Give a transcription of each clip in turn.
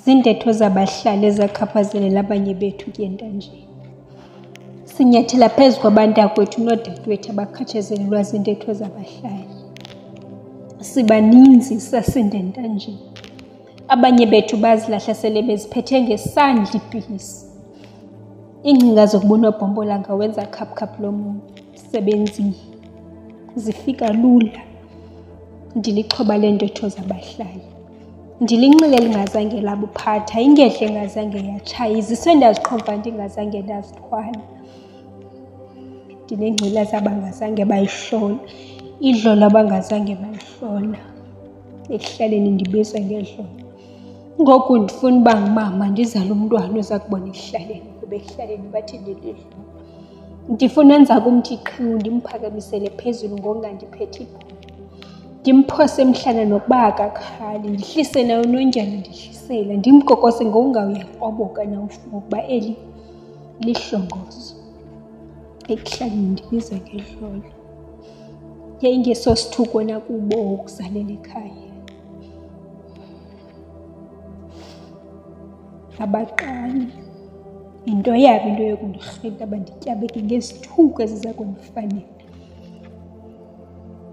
Ziintetho zabahlali ezakhaphazelela abanye bethu kuyentanjeni. Sinyathela phezu kwabantakwethu noodadewethu abakhatshazelelwa ziintetho zabahlali. Sibaninzi sasinde entanjeni. Abanye bethu bazilahla sele beziphethe ngesandla iipilisi. Iingcinga zokuba unobhombolanga wenza khaphukhaphu lo msebenzi zifika lula. Ndilixhoba leentetho zabahlali. Ndilinxele lingazange labuphatha, ingehle engazange yatshaya, iziso endaziqhomfa ndingazange ndazithwala. Ndinengculaza abangazange bayihlola, idlolo abangazange bayihlola. Ekuhlaleni ndibizwa ngedlolo. Ngoku ndifuna uba ngumama ndizale umntwana oza kubona ekuhlaleni, kuba ekuhlaleni bathi ndilidlolo. Ndifuna enza kumthi qhiwu ndimphakamisele phezulu ngokungandiphethi ibhola. Ndimphose emhlana nokuba akakhali, ndihlise nayo nonjani ndihlisela, ndimgogose ngokungawuyakroboka nawufuna ukuba eli lihlongozo. Ekuhlaleni ndibizwa ngedlolo. Yayingesosithuko nakubo ukuzalela ekhaya. Abaqali, yinto yabo into yokundirhinta bandityabeke ngezithuko eziza kundifanela.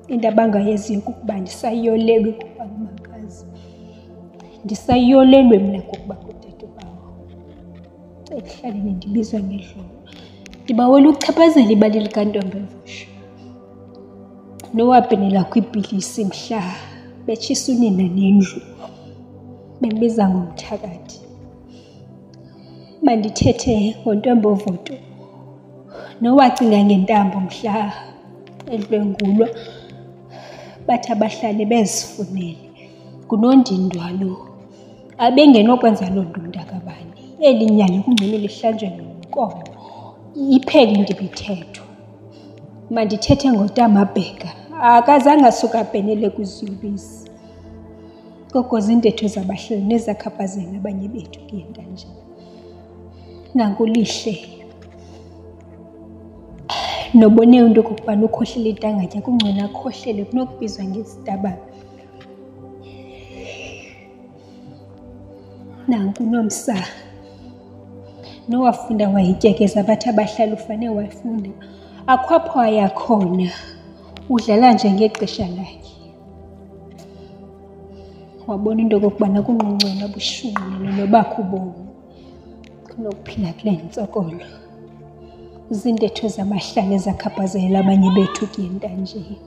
Into abangayaziyo kukuba ndisayolelwe kukuba ngumakazi. Ndisayolelwe mna kukuba ngudade bawo. Ekuhlaleni ndibizwa ngedlolo. Ndibawela ukuchaphazela ibali likantombevusha. Nowabhenela kwiipilisi mhla betshisa unina nendlu. Bembiza ngomthakathi. Bandithethe ngontombovuto. Nowacinga ngentambo mhla edlwengulwa. Bathi abahlali bezifunele. Ngunondindwa lo. Abengenokwenza loo nto umntakabani. Eli nyala kungcono lihlanjwe nenkomo. Iphele indimithetho. Mandithethe ngotamabheka. Akazange asuka abhenele kwiziyobisi. Koko ziintetho zabahlali nezakhaphazela abanye bethu kuyentanjeni. Nanku lihle. Nobone into okokubana ukhohlela itangatya kungcono akhohlele kunokubizwa ngesitabane. Nanku unomsa. Nowafunda wayityekeza bathi abahlali ufane wafunda. Akho apho ayakhona. Udlala njengexesha lakhe. Wabona into okokubana kunqunqela bushunqele nobakho ubomi. Kunokuphila kule ntsokolo. Ziintetho zabahlali ezakhaphazela abanye bethu kuyentanjeni.